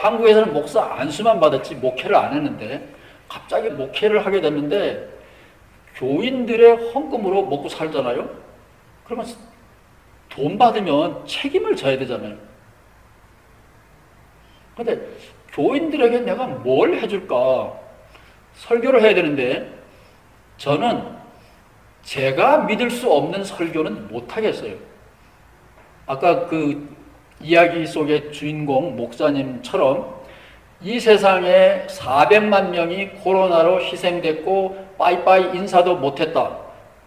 한국에서는 목사 안수만 받았지 목회를 안 했는데 갑자기 목회를 하게 됐는데 교인들의 헌금으로 먹고 살잖아요. 그러면 돈 받으면 책임을 져야 되잖아요. 그런데 교인들에게 내가 뭘 해줄까? 설교를 해야 되는데 저는 제가 믿을 수 없는 설교는 못하겠어요. 아까 그 이야기 속의 주인공 목사님처럼 이 세상에 400만 명이 코로나로 희생됐고 빠이빠이 인사도 못했다.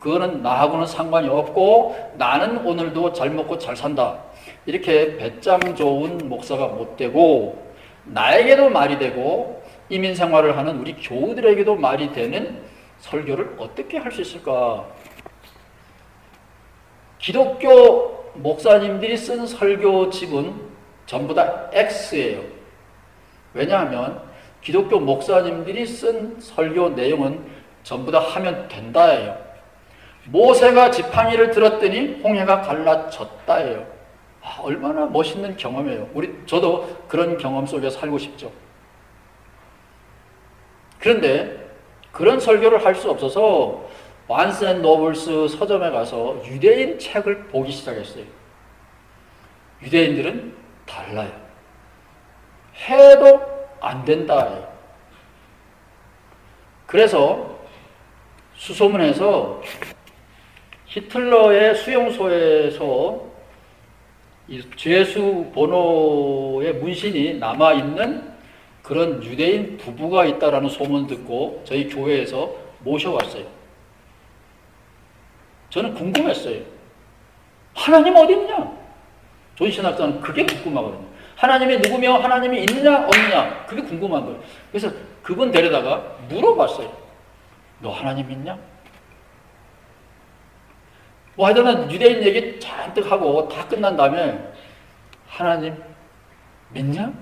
그거는 나하고는 상관이 없고 나는 오늘도 잘 먹고 잘 산다. 이렇게 배짱 좋은 목사가 못 되고 나에게도 말이 되고 이민생활을 하는 우리 교우들에게도 말이 되는 설교를 어떻게 할 수 있을까? 기독교 목사님들이 쓴 설교집은 전부 다 X예요. 왜냐하면 기독교 목사님들이 쓴 설교 내용은 전부 다 하면 된다예요. 모세가 지팡이를 들었더니 홍해가 갈라졌다예요. 얼마나 멋있는 경험이에요. 저도 그런 경험 속에 살고 싶죠. 그런데 그런 설교를 할 수 없어서 바스 앤 노블스 서점에 가서 유대인 책을 보기 시작했어요. 유대인들은 달라요. 해도 안 된다예요. 그래서 수소문해서 히틀러의 수용소에서 이 죄수 번호의 문신이 남아있는 그런 유대인 부부가 있다라는 소문 듣고 저희 교회에서 모셔왔어요. 저는 궁금했어요. 하나님 어디 있느냐? 존신학자는 그게 궁금하거든요. 하나님이 누구며 하나님이 있느냐 없느냐 그게 궁금한 거예요. 그래서 그분 데려다가 물어봤어요. 너 하나님 믿냐? 뭐 하여튼 유대인 얘기 잔뜩 하고 다 끝난 다음에 하나님 믿냐?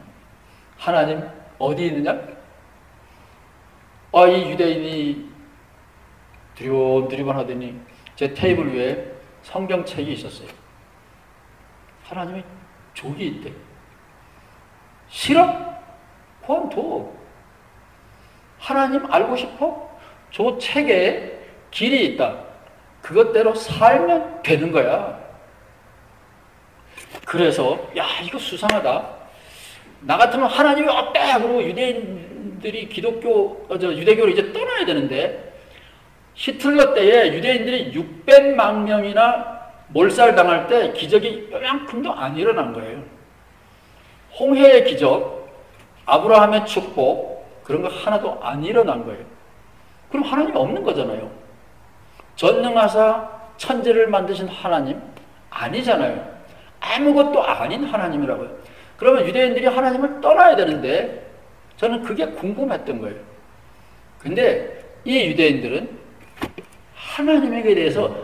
하나님 어디 있느냐? 이 유대인이 두리번두리번 하더니 제 테이블 위에 성경책이 있었어요. 하나님이 저기 있대. 싫어? 그만둬. 하나님 알고 싶어? 저 책에 길이 있다. 그것대로 살면 되는 거야. 그래서 이거 수상하다. 나 같으면 하나님이 없다. 그러고 유대인들이 유대교를 이제 떠나야 되는데 히틀러 때에 유대인들이 600만 명이나 몰살당할 때 기적이 요만큼도 안 일어난 거예요. 홍해의 기적, 아브라함의 축복 그런 거 하나도 안 일어난 거예요. 그럼 하나님이 없는 거잖아요. 전능하사 천지를 만드신 하나님 아니잖아요. 아무것도 아닌 하나님이라고요. 그러면 유대인들이 하나님을 떠나야 되는데 저는 그게 궁금했던 거예요. 근데 이 유대인들은 하나님에게 대해서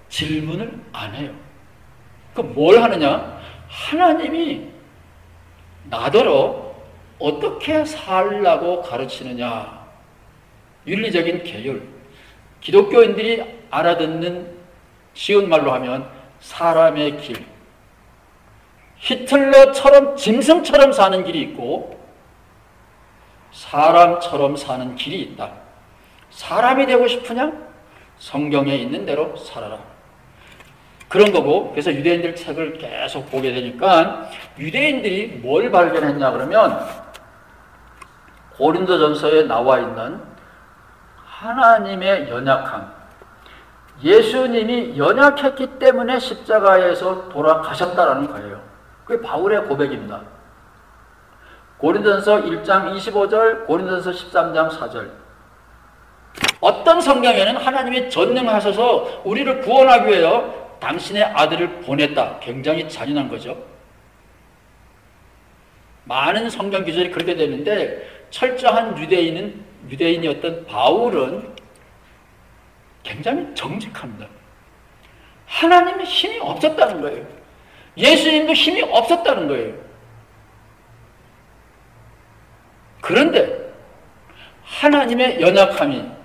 질문을 안 해요. 그럼 뭘 하느냐? 하나님이 나더러 어떻게 살라고 가르치느냐? 윤리적인 계율. 기독교인들이 알아듣는 쉬운 말로 하면 사람의 길. 히틀러처럼 짐승처럼 사는 길이 있고 사람처럼 사는 길이 있다. 사람이 되고 싶으냐? 성경에 있는 대로 살아라. 그런 거고, 그래서 유대인들 책을 계속 보게 되니까 유대인들이 뭘 발견했냐 그러면 고린도전서에 나와 있는 하나님의 연약함, 예수님이 연약했기 때문에 십자가에서 돌아가셨다라는 거예요. 그게 바울의 고백입니다. 고린도전서 1장 25절, 고린도전서 13장 4절. 어떤 성경에는 하나님이 전능하셔서 우리를 구원하기 위하여 당신의 아들을 보냈다. 굉장히 잔인한 거죠. 많은 성경 기절이 그렇게 되는데 철저한 유대인이었던 바울은 굉장히 정직합니다. 하나님의 힘이 없었다는 거예요. 예수님도 힘이 없었다는 거예요. 그런데 하나님의 연약한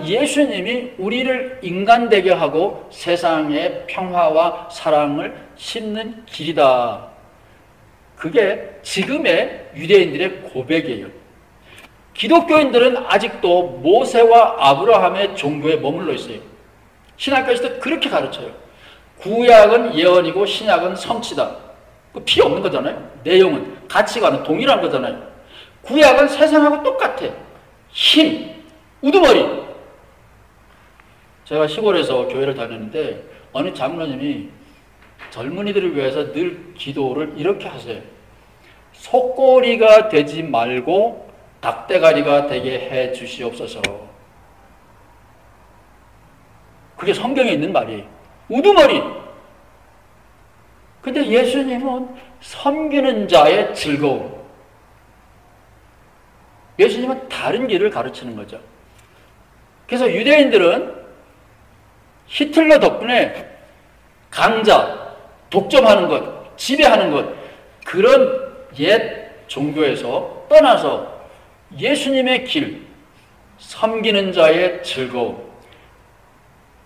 예수님이 우리를 인간되게 하고 세상에 평화와 사랑을 심는 길이다. 그게 지금의 유대인들의 고백이에요. 기독교인들은 아직도 모세와 아브라함의 종교에 머물러 있어요. 신학교에서도 그렇게 가르쳐요. 구약은 예언이고 신약은 성취다. 필요 없는 거잖아요. 내용은, 가치관은 동일한 거잖아요. 구약은 세상하고 똑같아. 힘, 우두머리. 제가 시골에서 교회를 다녔는데 어느 장로님이 젊은이들을 위해서 늘 기도를 이렇게 하세요. 속꼬리가 되지 말고 닭대가리가 되게 해 주시옵소서. 그게 성경에 있는 말이에요. 우두머리. 근데 예수님은 섬기는 자의 즐거움. 예수님은 다른 길을 가르치는 거죠. 그래서 유대인들은 히틀러 덕분에 강자, 독점하는 것, 지배하는 것, 그런 옛 종교에서 떠나서 예수님의 길, 섬기는 자의 즐거움.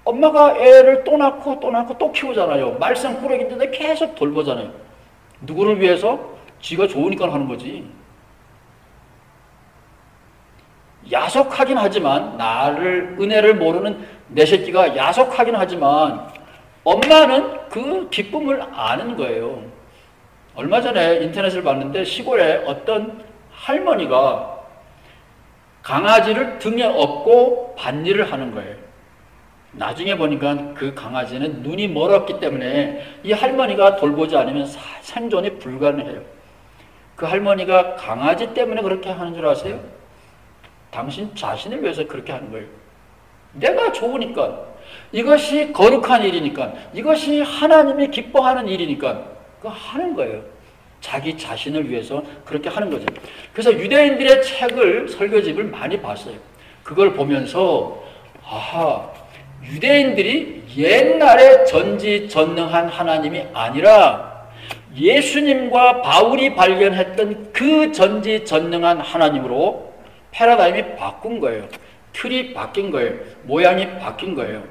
엄마가 애를 또 낳고 또 키우잖아요. 말썽 꾸러기인데 계속 돌보잖아요. 누구를 위해서? 지가 좋으니까 하는 거지. 야속하긴 하지만, 나를, 은혜를 모르는 내 새끼가 야속하긴 하지만 엄마는 그 기쁨을 아는 거예요. 얼마 전에 인터넷을 봤는데 시골에 어떤 할머니가 강아지를 등에 업고 밭일을 하는 거예요. 나중에 보니까 그 강아지는 눈이 멀었기 때문에 이 할머니가 돌보지 않으면 생존이 불가능해요. 그 할머니가 강아지 때문에 그렇게 하는 줄 아세요? 당신 자신을 위해서 그렇게 하는 거예요. 내가 좋으니까, 이것이 거룩한 일이니까, 이것이 하나님이 기뻐하는 일이니까 그거 하는 거예요. 자기 자신을 위해서 그렇게 하는 거죠. 그래서 유대인들의 책을, 설교집을 많이 봤어요. 그걸 보면서 아하, 유대인들이 옛날에 전지전능한 하나님이 아니라 예수님과 바울이 발견했던 그 전지전능한 하나님으로 패러다임이 바꾼 거예요. 틀이 바뀐 거예요. 모양이 바뀐 거예요.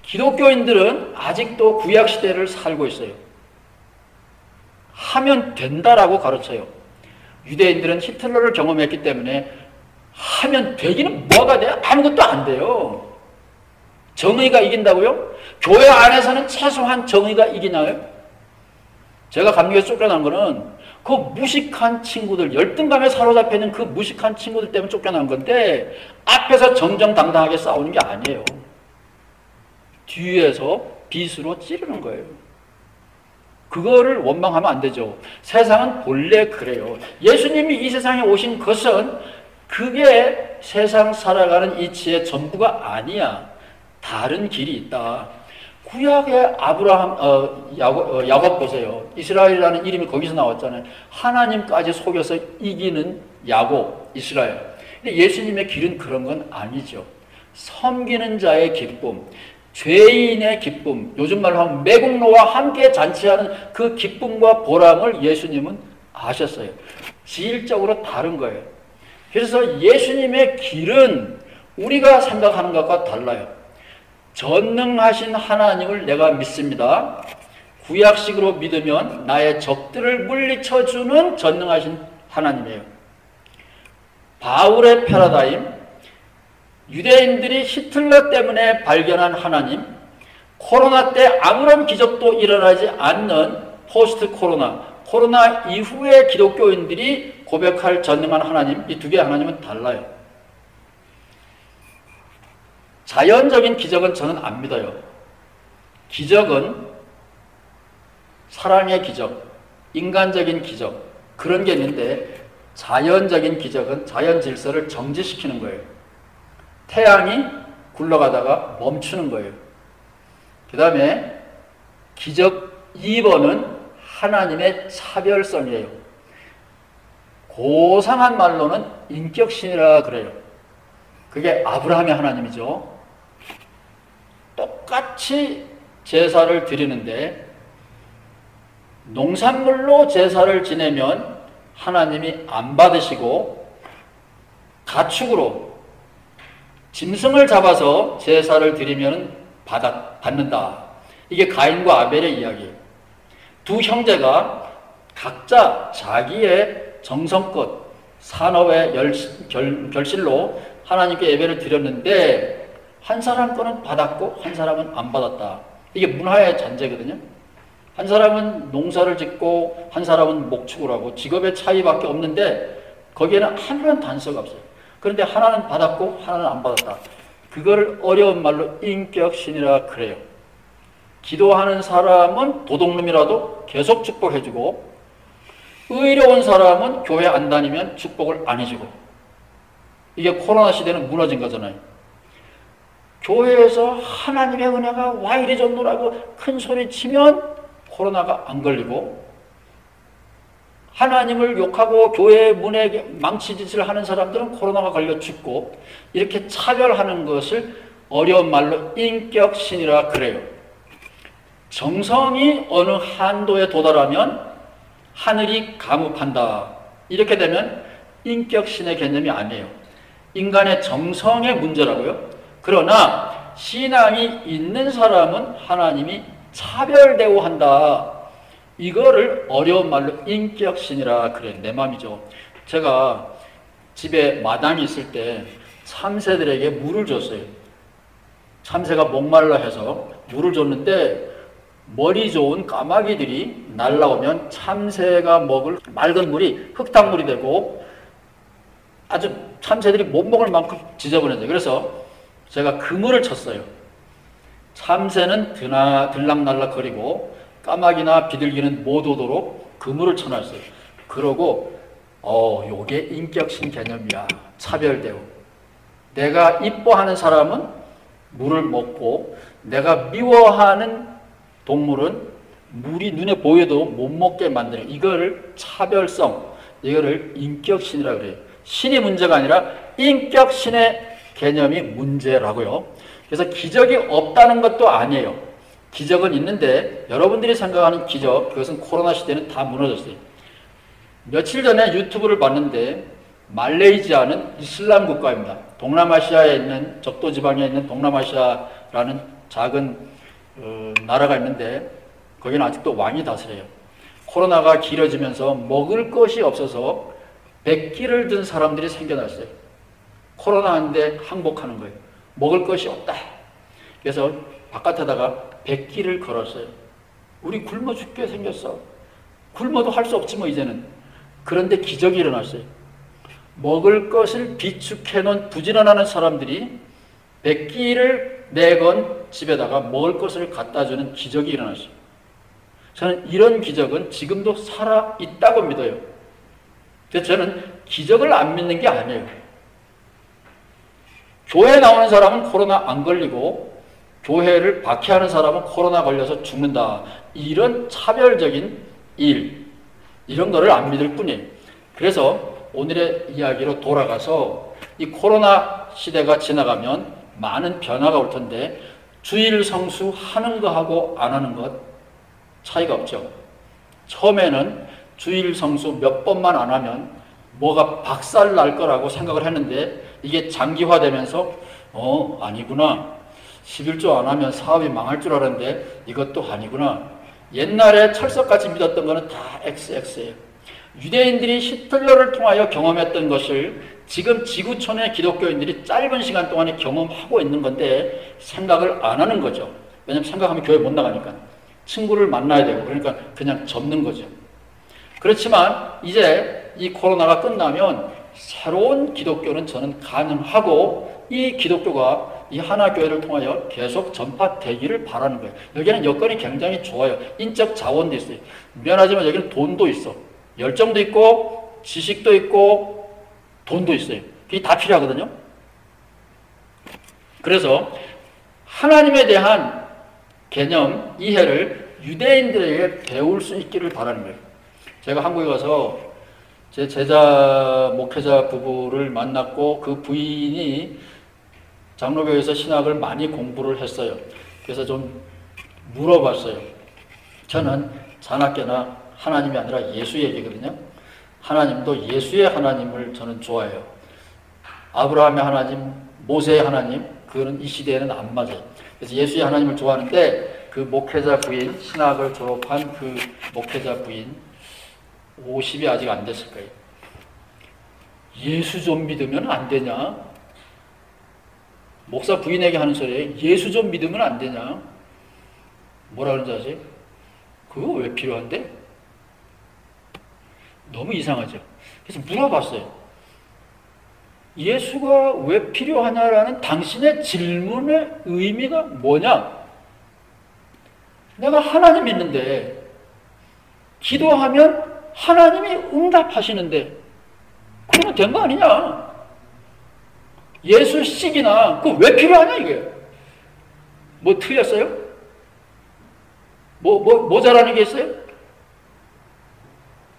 기독교인들은 아직도 구약시대를 살고 있어요. 하면 된다라고 가르쳐요. 유대인들은 히틀러를 경험했기 때문에 하면 되기는 뭐가 돼요? 아무것도 안 돼요. 정의가 이긴다고요? 교회 안에서는 최소한 정의가 이기나요? 제가 감옥에서 쫓겨난 거는 그 무식한 친구들, 열등감에 사로잡혀 있는 그 무식한 친구들 때문에 쫓겨난 건데 앞에서 정정당당하게 싸우는 게 아니에요. 뒤에서 빗으로 찌르는 거예요. 그거를 원망하면 안 되죠. 세상은 본래 그래요. 예수님이 이 세상에 오신 것은 그게 세상 살아가는 이치의 전부가 아니야. 다른 길이 있다. 구약의 아브라함, 야곱 보세요. 이스라엘이라는 이름이 거기서 나왔잖아요. 하나님까지 속여서 이기는 야곱, 이스라엘. 근데 예수님의 길은 그런 건 아니죠. 섬기는 자의 기쁨, 죄인의 기쁨, 요즘 말로 하면 매국노와 함께 잔치하는 그 기쁨과 보람을 예수님은 아셨어요. 질적으로 다른 거예요. 그래서 예수님의 길은 우리가 생각하는 것과 달라요. 전능하신 하나님을 내가 믿습니다. 구약식으로 믿으면 나의 적들을 물리쳐주는 전능하신 하나님이에요. 바울의 패러다임, 유대인들이 히틀러 때문에 발견한 하나님, 코로나 때 아무런 기적도 일어나지 않는 포스트 코로나 이후의 기독교인들이 고백할 전능한 하나님, 이 두 개의 하나님은 달라요. 자연적인 기적은 저는 안 믿어요. 기적은 사랑의 기적, 인간적인 기적, 그런 게 있는데 자연적인 기적은 자연 질서를 정지시키는 거예요. 태양이 굴러가다가 멈추는 거예요. 그 다음에 기적 2번은 하나님의 차별성이에요. 고상한 말로는 인격신이라 그래요. 그게 아브라함의 하나님이죠. 똑같이 제사를 드리는데 농산물로 제사를 지내면 하나님이 안 받으시고 가축으로 짐승을 잡아서 제사를 드리면 받는다. 이게 가인과 아벨의 이야기예요. 두 형제가 각자 자기의 정성껏 산업의 결실로 하나님께 예배를 드렸는데 한 사람 거는 받았고 한 사람은 안 받았다. 이게 문화의 잔재거든요. 한 사람은 농사를 짓고 한 사람은 목축을 하고 직업의 차이밖에 없는데 거기에는 아무런 단서가 없어요. 그런데 하나는 받았고 하나는 안 받았다. 그거를 어려운 말로 인격신이라 그래요. 기도하는 사람은 도둑놈이라도 계속 축복해주고 의로운 사람은 교회 안 다니면 축복을 안 해주고 이게 코로나 시대는 무너진 거잖아요. 교회에서 하나님의 은혜가 와 이리 좋노라고 큰 소리 치면 코로나가 안 걸리고 하나님을 욕하고 교회 문에 망치짓을 하는 사람들은 코로나가 걸려 죽고 이렇게 차별하는 것을 어려운 말로 인격신이라 그래요. 정성이 어느 한도에 도달하면 하늘이 감up한다. 이렇게 되면 인격신의 개념이 아니에요. 인간의 정성의 문제라고요. 그러나 신앙이 있는 사람은 하나님이 차별 대우한다. 이거를 어려운 말로 인격신이라 그래. 내 맘이죠. 제가 집에 마당이 있을 때 참새들에게 물을 줬어요. 참새가 목말라 해서 물을 줬는데 머리 좋은 까마귀들이 날라오면 참새가 먹을 맑은 물이 흙탕물이 되고 아주 참새들이 못 먹을 만큼 지저분해져요. 그래서 제가 그물을 쳤어요. 참새는 들락날락거리고 까마귀나 비둘기는 못 오도록 그물을 쳐놨어요. 그러고 요게 인격신 개념이야. 차별대우. 내가 이뻐하는 사람은 물을 먹고 내가 미워하는 동물은 물이 눈에 보여도 못 먹게 만드는 이거를 차별성, 이거를 인격신이라고 그래요. 신이 문제가 아니라 인격신의 개념이 문제라고요. 그래서 기적이 없다는 것도 아니에요. 기적은 있는데 여러분들이 생각하는 기적, 그것은 코로나 시대는 다 무너졌어요. 며칠 전에 유튜브를 봤는데 말레이시아는 이슬람 국가입니다. 동남아시아에 있는 적도 지방에 있는 동남아시아라는 작은 나라가 있는데 거기는 아직도 왕이 다스려요. 코로나가 길어지면서 먹을 것이 없어서 백기를 든 사람들이 생겨났어요. 코로나인데 항복하는 거예요. 먹을 것이 없다. 그래서 바깥에다가 백기를 걸었어요. 우리 굶어 죽게 생겼어. 굶어도 할 수 없지 뭐 이제는. 그런데 기적이 일어났어요. 먹을 것을 비축해 놓은 부지런하는 사람들이 백기를 내건 집에다가 먹을 것을 갖다 주는 기적이 일어났어요. 저는 이런 기적은 지금도 살아있다고 믿어요. 그래서 저는 기적을 안 믿는 게 아니에요. 교회에 나오는 사람은 코로나 안 걸리고 교회를 박해하는 사람은 코로나 걸려서 죽는다. 이런 차별적인 일, 이런 거를 안 믿을 뿐이에요. 그래서 오늘의 이야기로 돌아가서 이 코로나 시대가 지나가면 많은 변화가 올 텐데 주일 성수 하는 거하고 안 하는 것 차이가 없죠. 처음에는 주일 성수 몇 번만 안 하면 뭐가 박살 날 거라고 생각을 했는데 이게 장기화되면서 아니구나. 11조 안 하면 사업이 망할 줄 알았는데 이것도 아니구나. 옛날에 철석같이 믿었던 거는 다 XX예요. 유대인들이 히틀러를 통하여 경험했던 것을 지금 지구촌의 기독교인들이 짧은 시간 동안에 경험하고 있는 건데 생각을 안 하는 거죠. 왜냐하면 생각하면 교회 못 나가니까. 친구를 만나야 되고 그러니까 그냥 접는 거죠. 그렇지만 이제 이 코로나가 끝나면 새로운 기독교는 저는 가능하고 이 기독교가 이 하나교회를 통하여 계속 전파되기를 바라는 거예요. 여기는 여건이 굉장히 좋아요. 인적 자원도 있어요. 미안하지만 여기는 돈도 있어. 열정도 있고 지식도 있고 돈도 있어요. 그게 다 필요하거든요. 그래서 하나님에 대한 개념, 이해를 유대인들에게 배울 수 있기를 바라는 거예요. 제가 한국에 가서 제 제자 목회자 부부를 만났고 그 부인이 장로교에서 신학을 많이 공부를 했어요. 그래서 좀 물어봤어요. 저는 자나깨나 하나님이 아니라 예수 얘기거든요. 하나님도 예수의 하나님을 저는 좋아해요. 아브라함의 하나님, 모세의 하나님, 그거는 이 시대에는 안 맞아요. 그래서 예수의 하나님을 좋아하는데 그 목회자 부인, 신학을 졸업한 그 목회자 부인 50이 아직 안 됐을 거예요. 예수 좀 믿으면 안 되냐? 목사 부인에게 하는 소리에 예수 좀 믿으면 안 되냐? 뭐라 그러는지 아세요? 그거 왜 필요한데? 너무 이상하죠. 그래서 물어봤어요. 예수가 왜 필요하냐라는 당신의 질문의 의미가 뭐냐? 내가 하나님 믿는데 기도하면 하나님이 응답하시는데 그러면 된 거 아니냐? 예수식이나 그거 왜 필요하냐 이게? 뭐 틀렸어요? 모자라는 게 있어요?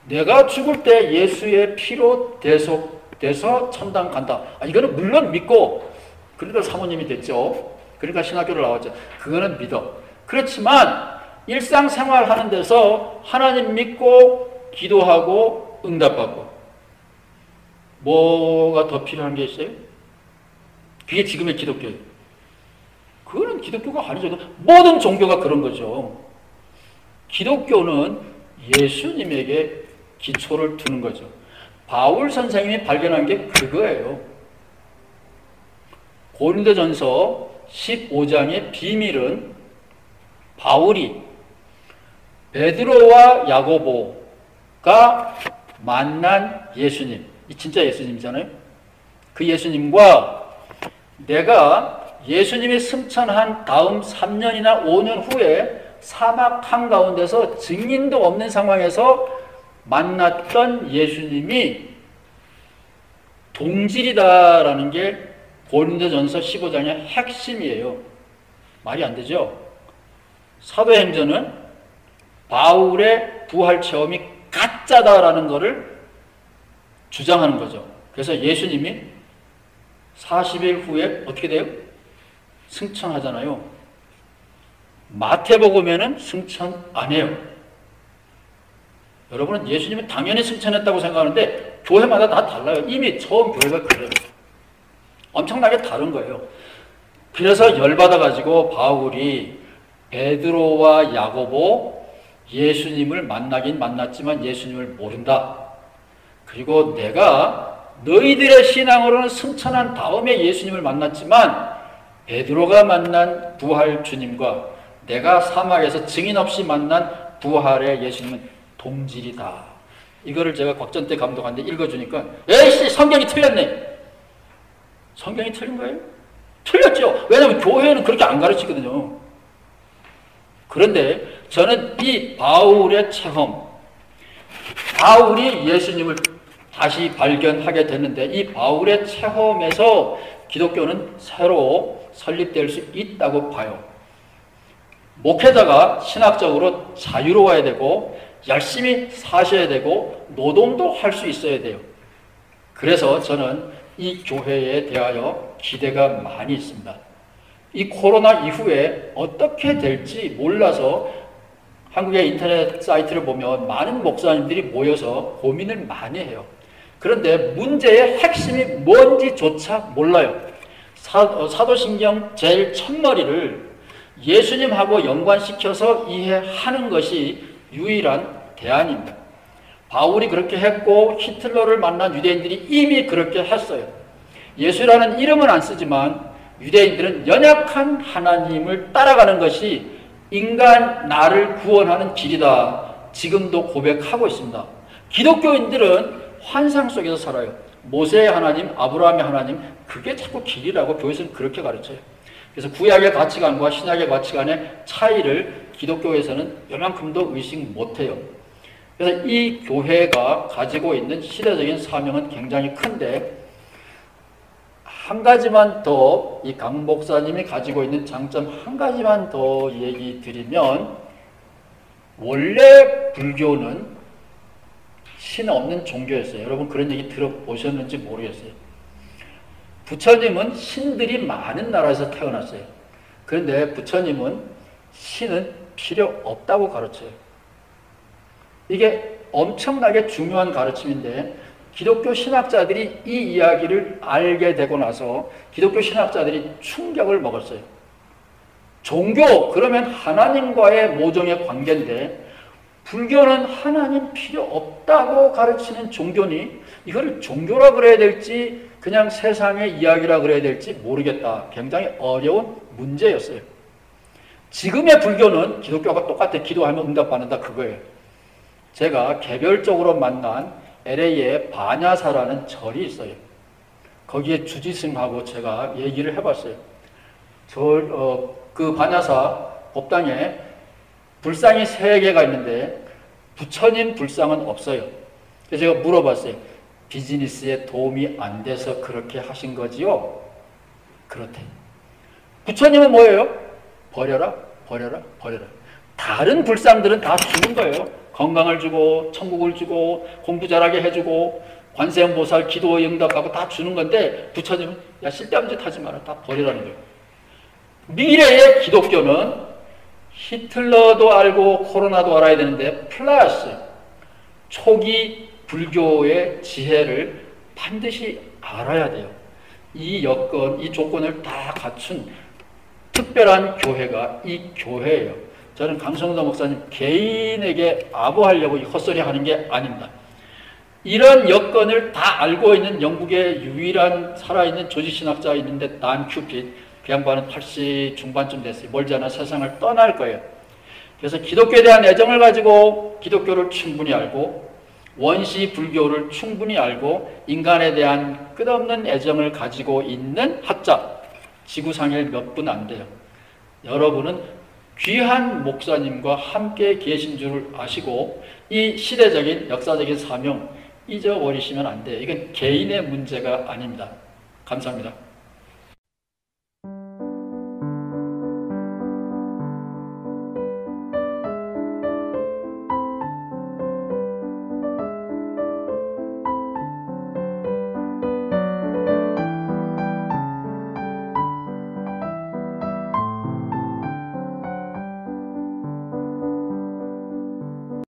내가 죽을 때 예수의 피로 대속돼서 천당 간다. 이거는 물론 믿고, 그러니까 사모님이 됐죠. 그러니까 신학교를 나왔죠. 그거는 믿어. 그렇지만 일상생활 하는 데서 하나님 믿고 기도하고 응답하고 뭐가 더 필요한 게 있어요? 그게 지금의 기독교예요. 그거는 기독교가 아니죠. 모든 종교가 그런 거죠. 기독교는 예수님에게 기초를 두는 거죠. 바울 선생님이 발견한 게 그거예요. 고린도전서 15장의 비밀은 바울이 베드로와 야고보가 만난 예수님, 이 진짜 예수님이잖아요. 그 예수님과 내가 예수님이 승천한 다음 3년이나 5년 후에 사막 한가운데서 증인도 없는 상황에서 만났던 예수님이 동질이다라는 게 고린도전서 15장의 핵심이에요. 말이 안 되죠? 사도행전은 바울의 부활 체험이 가짜다라는 것을 주장하는 거죠. 그래서 예수님이 40일 후에 어떻게 돼요? 승천하잖아요. 마태복음에는 승천 안 해요. 여러분은 예수님은 당연히 승천했다고 생각하는데 교회마다 다 달라요. 이미 처음 교회가 그래요. 엄청나게 다른 거예요. 그래서 열받아가지고 바울이 베드로와 야고보 예수님을 만나긴 만났지만 예수님을 모른다. 그리고 내가 너희들의 신앙으로는 승천한 다음에 예수님을 만났지만 베드로가 만난 부활 주님과 내가 사막에서 증인 없이 만난 부활의 예수님은 동질이다. 이거를 제가 곽전 때 감독한테 읽어주니까 에이씨 성경이 틀렸네. 성경이 틀린 거예요? 틀렸죠. 왜냐하면 교회는 그렇게 안 가르치거든요. 그런데 저는 이 바울의 체험, 바울이 예수님을 다시 발견하게 됐는데 이 바울의 체험에서 기독교는 새로 설립될 수 있다고 봐요. 목회자가 신학적으로 자유로워야 되고 열심히 사셔야 되고 노동도 할 수 있어야 돼요. 그래서 저는 이 교회에 대하여 기대가 많이 있습니다. 이 코로나 이후에 어떻게 될지 몰라서 한국의 인터넷 사이트를 보면 많은 목사님들이 모여서 고민을 많이 해요. 그런데 문제의 핵심이 뭔지조차 몰라요. 사도신경 제일 첫머리를 예수님하고 연관시켜서 이해하는 것이 유일한 대안입니다. 바울이 그렇게 했고 히틀러를 만난 유대인들이 이미 그렇게 했어요. 예수라는 이름은 안 쓰지만 유대인들은 연약한 하나님을 따라가는 것이 인간 나를 구원하는 길이다. 지금도 고백하고 있습니다. 기독교인들은 환상 속에서 살아요. 모세의 하나님, 아브라함의 하나님, 그게 자꾸 길이라고 교회에서는 그렇게 가르쳐요. 그래서 구약의 가치관과 신약의 가치관의 차이를 기독교에서는 요만큼도 의식 못해요. 그래서 이 교회가 가지고 있는 시대적인 사명은 굉장히 큰데 한 가지만 더 이 강 목사님이 가지고 있는 장점 한 가지만 더 얘기 드리면 원래 불교는 신 없는 종교였어요. 여러분 그런 얘기 들어보셨는지 모르겠어요. 부처님은 신들이 많은 나라에서 태어났어요. 그런데 부처님은 신은 필요 없다고 가르쳐요. 이게 엄청나게 중요한 가르침인데 기독교 신학자들이 이 이야기를 알게 되고 나서 기독교 신학자들이 충격을 먹었어요. 종교, 그러면 하나님과의 모종의 관계인데 불교는 하나님 필요 없다고 가르치는 종교니 이걸 종교라 그래야 될지 그냥 세상의 이야기라 그래야 될지 모르겠다. 굉장히 어려운 문제였어요. 지금의 불교는 기독교가 똑같아. 기도하면 응답받는다 그거예요. 제가 개별적으로 만난 LA에 바냐사라는 절이 있어요. 거기에 주지스님하고 제가 얘기를 해봤어요. 그 바냐사 법당에 불상이 3개가 있는데 부처님 불상은 없어요. 그래서 제가 물어봤어요. 비즈니스에 도움이 안 돼서 그렇게 하신 거지요? 그렇대. 부처님은 뭐예요? 버려라, 버려라, 버려라. 다른 불상들은 다 주는 거예요. 건강을 주고 천국을 주고 공부 잘하게 해주고 관세음보살 기도 응답하고 다 주는 건데 부처님은 야 쓸데없는 짓 하지 마라. 다 버리라는 거예요. 미래의 기독교는 히틀러도 알고 코로나도 알아야 되는데 플러스 초기 불교의 지혜를 반드시 알아야 돼요. 이 여건, 이 조건을 다 갖춘 특별한 교회가 이 교회예요. 저는 강성도 목사님 개인에게 아부하려고 헛소리 하는 게 아닙니다. 이런 여건을 다 알고 있는 영국의 유일한 살아있는 조직신학자가 있는데 단 큐핏, 그 양반은 80 중반쯤 됐어요. 멀지 않아 세상을 떠날 거예요. 그래서 기독교에 대한 애정을 가지고 기독교를 충분히 알고 원시 불교를 충분히 알고 인간에 대한 끝없는 애정을 가지고 있는 학자, 지구상에 몇 분 안 돼요. 여러분은 귀한 목사님과 함께 계신 줄 아시고 이 시대적인 역사적인 사명 잊어버리시면 안 돼요. 이건 개인의 문제가 아닙니다. 감사합니다.